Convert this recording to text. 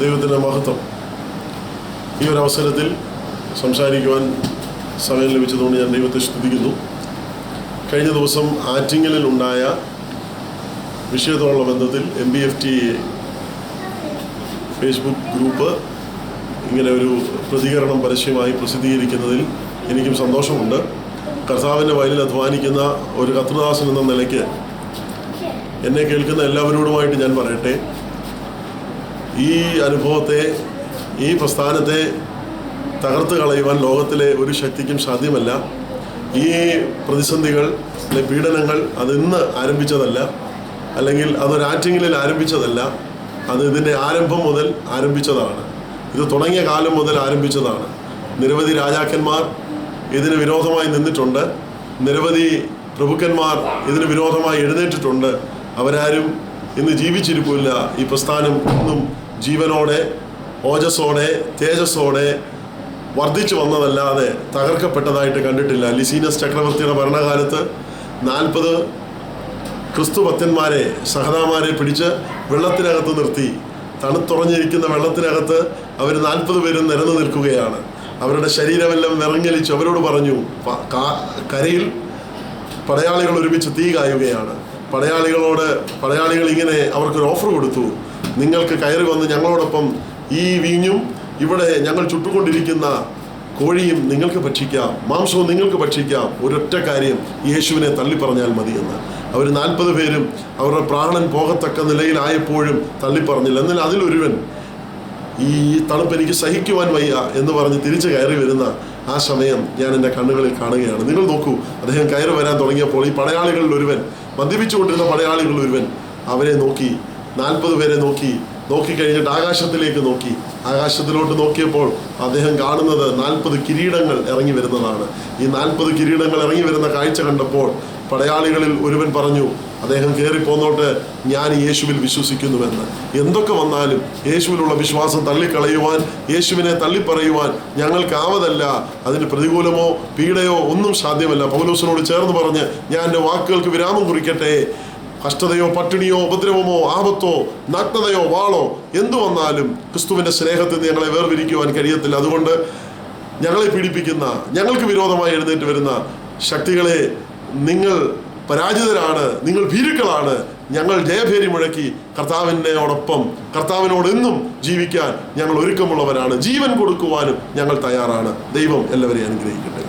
ദൈവത്തിൻ്റെ മഹത്വം. ഈ ഒരു അവസരത്തിൽ സംസാരിക്കുവാൻ സമയം ലഭിച്ചതുകൊണ്ട് ഞാൻ ദൈവത്തെ സ്തുതിക്കുന്നു. കഴിഞ്ഞ ദിവസം ആറ്റിങ്ങലിൽ ഉണ്ടായ വിഷയത്തോടുള്ള ബന്ധത്തിൽ MBFT ഫേസ്ബുക്ക് ഗ്രൂപ്പ് ഇങ്ങനെ ഒരു പ്രതികരണം പരസ്യമായി പ്രസിദ്ധീകരിക്കുന്നതിൽ എനിക്കും സന്തോഷമുണ്ട്. കർത്താവിൻ്റെ വയലിൽ അധ്വാനിക്കുന്ന ഒരു കർത്തൃദാസൻ എന്ന നിലയ്ക്ക് എന്നെ കേൾക്കുന്ന എല്ലാവരോടുമായിട്ട് ഞാൻ പറയട്ടെ, ഈ അനുഭവത്തെ, ഈ പ്രസ്ഥാനത്തെ തകർത്ത് കളയുവാൻ ലോകത്തിലെ ഒരു ശക്തിക്കും സാധ്യമല്ല. ഈ പ്രതിസന്ധികൾ, പീഡനങ്ങൾ അതിന്ന് ആരംഭിച്ചതല്ല, അല്ലെങ്കിൽ അതൊരാറ്റിങ്ങലിൽ ആരംഭിച്ചതല്ല. അത് ഇതിൻ്റെ ആരംഭം മുതൽ ആരംഭിച്ചതാണ്. ഇത് തുടങ്ങിയ കാലം മുതൽ ആരംഭിച്ചതാണ്. നിരവധി രാജാക്കന്മാർ ഇതിന് വിരോധമായി നിന്നിട്ടുണ്ട്. നിരവധി പ്രഭുക്കന്മാർ ഇതിന് വിരോധമായി എഴുന്നേറ്റിട്ടുണ്ട്. അവരാരും ഇന്ന് ജീവിച്ചിരിപ്പില്ല. ഈ പ്രസ്ഥാനം ഇന്നും ജീവനോടെ, ഓജസ്സോടെ, തേജസ്സോടെ വർദ്ധിച്ചു വന്നതല്ലാതെ തകർക്കപ്പെട്ടതായിട്ട് കണ്ടിട്ടില്ല. ലിസീനസ് ചക്രവർത്തിയുടെ ഭരണകാലത്ത് 40 ക്രിസ്തു ഭക്തന്മാരെ, സഹതാമാരെ പിടിച്ച് വെള്ളത്തിനകത്ത് നിർത്തി. തണുത്തുറഞ്ഞിരിക്കുന്ന വെള്ളത്തിനകത്ത് അവർ 40 പേരും നിരന്നു നിൽക്കുകയാണ്. അവരുടെ ശരീരമെല്ലാം വിറങ്ങലിച്ചു. അവരോട് പറഞ്ഞു, കരയിൽ പടയാളികൾ ഒരുമിച്ച് തീ കായുകയാണ്. പടയാളികൾ ഇങ്ങനെ അവർക്കൊരു ഓഫർ കൊടുത്തു, നിങ്ങൾക്ക് കയറി വന്ന് ഞങ്ങളോടൊപ്പം ഈ വീഞ്ഞും ഇവിടെ ഞങ്ങൾ ചുട്ടുകൊണ്ടിരിക്കുന്ന കോഴിയും നിങ്ങൾക്ക് ഭക്ഷിക്കാം, മാംസവും നിങ്ങൾക്ക് ഭക്ഷിക്കാം. ഒരൊറ്റ കാര്യം, യേശുവിനെ തള്ളിപ്പറഞ്ഞാൽ മതിയെന്ന്. അവർ 40 പേരും അവരുടെ പ്രാണൻ പോകത്തക്ക നിലയിലായപ്പോഴും തള്ളിപ്പറഞ്ഞില്ല. എന്നാൽ അതിലൊരുവൻ ഈ തണുപ്പ് എനിക്ക് സഹിക്കുവാൻ വയ്യ എന്ന് പറഞ്ഞ് തിരിച്ച് കയറി വരുന്ന ആ സമയം ഞാൻ എൻ്റെ കണ്ണുകളിൽ കാണുകയാണ്. നിങ്ങൾ നോക്കൂ, അദ്ദേഹം കയറി വരാൻ തുടങ്ങിയപ്പോൾ ഈ പടയാളികളിൽ ഒരുവൻ, മദ്യപിച്ചുകൊണ്ടിരുന്ന പടയാളികളിൽ ഒരുവൻ അവരെ നോക്കി, 40 പേരെ നോക്കിക്കഴിഞ്ഞിട്ട് ആകാശത്തിലേക്ക് നോക്കി. ആകാശത്തിലോട്ട് നോക്കിയപ്പോൾ അദ്ദേഹം കാണുന്നത് 40 കിരീടങ്ങൾ ഇറങ്ങി വരുന്നതാണ്. ഈ 40 കിരീടങ്ങൾ ഇറങ്ങി വരുന്ന കാഴ്ച കണ്ടപ്പോൾ പടയാളികളിൽ ഒരുവൻ പറഞ്ഞു, അദ്ദേഹം കയറിപ്പോന്നോട്ട്, ഞാൻ യേശുവിൽ വിശ്വസിക്കുന്നുവെന്ന്. എന്തൊക്കെ വന്നാലും യേശുവിലുള്ള വിശ്വാസം തള്ളിക്കളയുവാൻ, യേശുവിനെ തള്ളിപ്പറയുവാൻ ഞങ്ങൾക്കാവതല്ല. അതിന് പ്രതികൂലമോ പീഡയോ ഒന്നും സാധ്യമല്ല. പൗലോസിനോട് ചേർന്ന് പറഞ്ഞ്, ഞാൻ എൻ്റെ വാക്കുകൾക്ക് വിരാമം കുറിക്കട്ടെ. കഷ്ടതയോ പട്ടിണിയോ ഉപദ്രവമോ ആപത്തോ നഗ്നതയോ വാളോ എന്തു വന്നാലും ക്രിസ്തുവിൻ്റെ സ്നേഹത്തിൽ നിന്ന് ഞങ്ങളെ വേർപിരിക്കുവാൻ കഴിയത്തില്ല. അതുകൊണ്ട് ഞങ്ങളെ പീഡിപ്പിക്കുന്ന, ഞങ്ങൾക്ക് വിരോധമായി എഴുന്നേറ്റ് വരുന്ന ശക്തികളെ, നിങ്ങൾ പരാജിതരാണ്, നിങ്ങൾ ഭീരുക്കളാണ്. ഞങ്ങൾ ജയഭേരി മുഴക്കി കർത്താവിനോട് എന്നും ജീവിക്കാൻ ഞങ്ങൾ ഒരുക്കമുള്ളവരാണ്. ജീവൻ കൊടുക്കുവാനും ഞങ്ങൾ തയ്യാറാണ്. ദൈവം എല്ലാവരെയും അനുഗ്രഹിക്കട്ടെ.